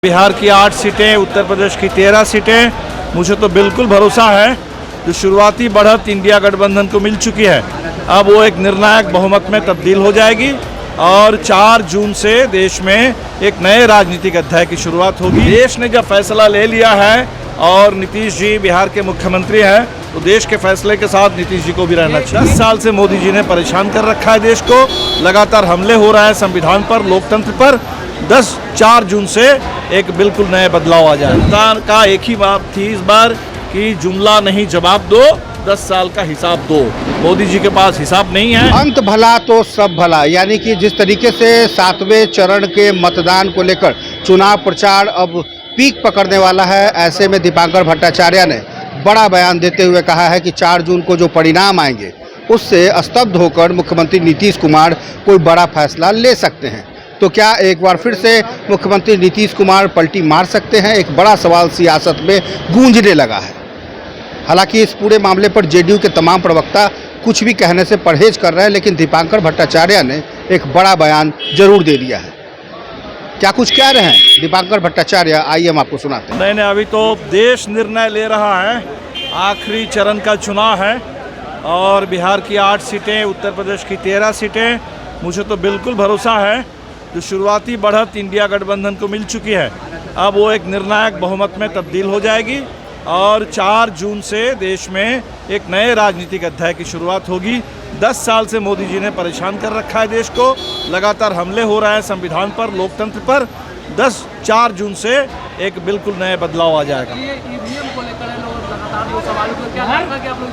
बिहार की 8 सीटें, उत्तर प्रदेश की 13 सीटें, मुझे तो बिल्कुल भरोसा है जो शुरुआती बढ़त इंडिया गठबंधन को मिल चुकी है, अब वो एक निर्णायक बहुमत में तब्दील हो जाएगी और 4 जून से देश में एक नए राजनीतिक अध्याय की शुरुआत होगी। देश ने जब फैसला ले लिया है और नीतीश जी बिहार के मुख्यमंत्री हैं, तो देश के फैसले के साथ नीतीश जी को भी रहना चाहिए। 10 साल से मोदी जी ने परेशान कर रखा है देश को, लगातार हमले हो रहे हैं संविधान पर, लोकतंत्र पर। 4 जून से एक बिल्कुल नए बदलाव आ जाए। जनता का एक ही बात थी इस बार कि जुमला नहीं जवाब दो, 10 साल का हिसाब दो। मोदी जी के पास हिसाब नहीं है। अंत भला तो सब भला, यानी कि जिस तरीके से 7वें चरण के मतदान को लेकर चुनाव प्रचार अब पीक पकड़ने वाला है, ऐसे में दीपांकर भट्टाचार्य ने बड़ा बयान देते हुए कहा है कि 4 जून को जो परिणाम आएंगे उससे स्तब्ध होकर मुख्यमंत्री नीतीश कुमार कोई बड़ा फैसला ले सकते हैं। तो क्या एक बार फिर से मुख्यमंत्री नीतीश कुमार पलटी मार सकते हैं? एक बड़ा सवाल सियासत में गूंजने लगा है। हालांकि इस पूरे मामले पर जेडीयू के तमाम प्रवक्ता कुछ भी कहने से परहेज कर रहे हैं, लेकिन दीपांकर भट्टाचार्य ने एक बड़ा बयान जरूर दे दिया है। क्या कुछ कह रहे हैं दीपांकर भट्टाचार्य, आइए हम आपको सुनाते हैं। नहीं, अभी तो देश निर्णय ले रहा है। आखिरी चरण का चुनाव है और बिहार की 8 सीटें, उत्तर प्रदेश की 13 सीटें, मुझे तो बिल्कुल भरोसा है जो शुरुआती बढ़त इंडिया गठबंधन को मिल चुकी है, अब वो एक निर्णायक बहुमत में तब्दील हो जाएगी और 4 जून से देश में एक नए राजनीतिक अध्याय की शुरुआत होगी। 10 साल से मोदी जी ने परेशान कर रखा है देश को, लगातार हमले हो रहे हैं संविधान पर, लोकतंत्र पर। 4 जून से एक बिल्कुल नए बदलाव आ जाएगा।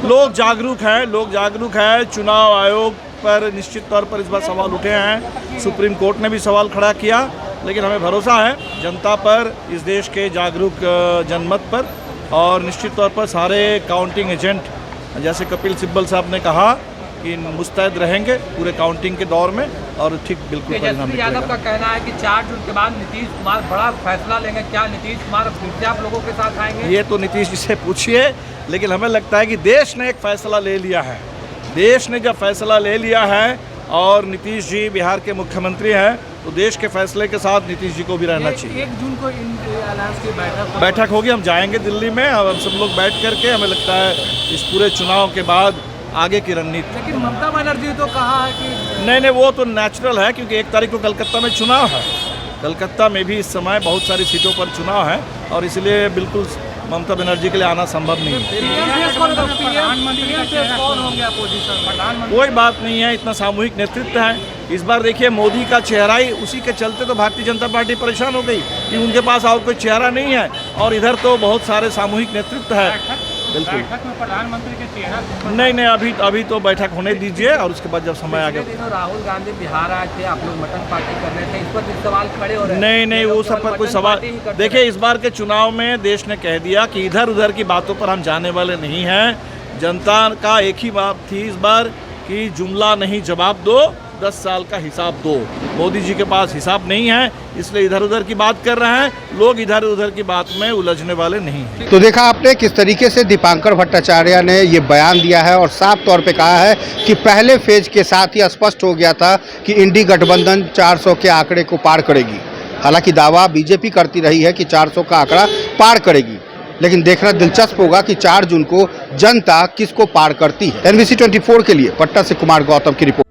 लोग जागरूक है। चुनाव आयोग पर निश्चित तौर पर इस बार सवाल उठे हैं, सुप्रीम कोर्ट ने भी सवाल खड़ा किया, लेकिन हमें भरोसा है जनता पर, इस देश के जागरूक जनमत पर, और निश्चित तौर पर सारे काउंटिंग एजेंट जैसे कपिल सिब्बल साहब ने कहा कि मुस्तैद रहेंगे पूरे काउंटिंग के दौर में और ठीक बिल्कुल परिणाम निकलेगा। यादव का कहना है कि 4 जून के बाद नीतीश कुमार बड़ा फैसला लेंगे। क्या नीतीश कुमार फिर से आप लोगों के साथ आएंगे? ये तो नीतीश जी से पूछिए, लेकिन हमें लगता है कि देश ने एक फैसला ले लिया है। देश ने जब फैसला ले लिया है और नीतीश जी बिहार के मुख्यमंत्री हैं, तो देश के फैसले के साथ नीतीश जी को भी रहना चाहिए। 1 जून को अलायंस की बैठक होगी, हम जाएंगे दिल्ली में और हम सब लोग बैठ करके, हमें लगता है इस पूरे चुनाव के बाद आगे की रणनीति। लेकिन ममता बनर्जी तो कहा है कि नहीं, वो तो नेचुरल है क्योंकि 1 तारीख को कलकत्ता में चुनाव है। कलकत्ता में भी इस समय बहुत सारी सीटों पर चुनाव है और इसलिए बिल्कुल ममता बनर्जी के लिए आना संभव नहीं है। कोई बात नहीं है, इतना सामूहिक नेतृत्व है। इस बार देखिए मोदी का चेहरा ही, उसी के चलते तो भारतीय जनता पार्टी परेशान हो गई कि उनके पास और कोई चेहरा नहीं है और इधर तो बहुत सारे सामूहिक नेतृत्व है। बिल्कुल प्रधानमंत्री के चेहरा नहीं, अभी तो बैठक होने दीजिए और उसके बाद जब समय आ गया। राहुल गांधी बिहार आए थे, आप लोग मटन पार्टी कर रहे थे, इस पर भी सवाल खड़े हो रहे हैं। नहीं, वो सब पर कोई सवाल। देखिए, इस बार के चुनाव में देश ने कह दिया कि इधर उधर की बातों पर हम जाने वाले नहीं हैं। जनता का एक ही बात थी इस बार कि जुमला नहीं जवाब दो, 10 साल का हिसाब दो। मोदी जी के पास हिसाब नहीं है, इसलिए इधर उधर की बात कर रहे हैं लोग, इधर उधर की बात में उलझने वाले नहीं हैं। तो देखा आपने किस तरीके से दीपांकर भट्टाचार्य ने ये बयान दिया है और साफ तौर पे कहा है कि पहले फेज के साथ ही स्पष्ट हो गया था कि इंडी गठबंधन 400 के आंकड़े को पार करेगी। हालांकि दावा बीजेपी करती रही है कि 400 का आंकड़ा पार करेगी, लेकिन देखना दिलचस्प होगा कि 4 जून को जनता किसको पार करती है। NBC 24 के लिए पटना से कुमार गौतम की रिपोर्ट।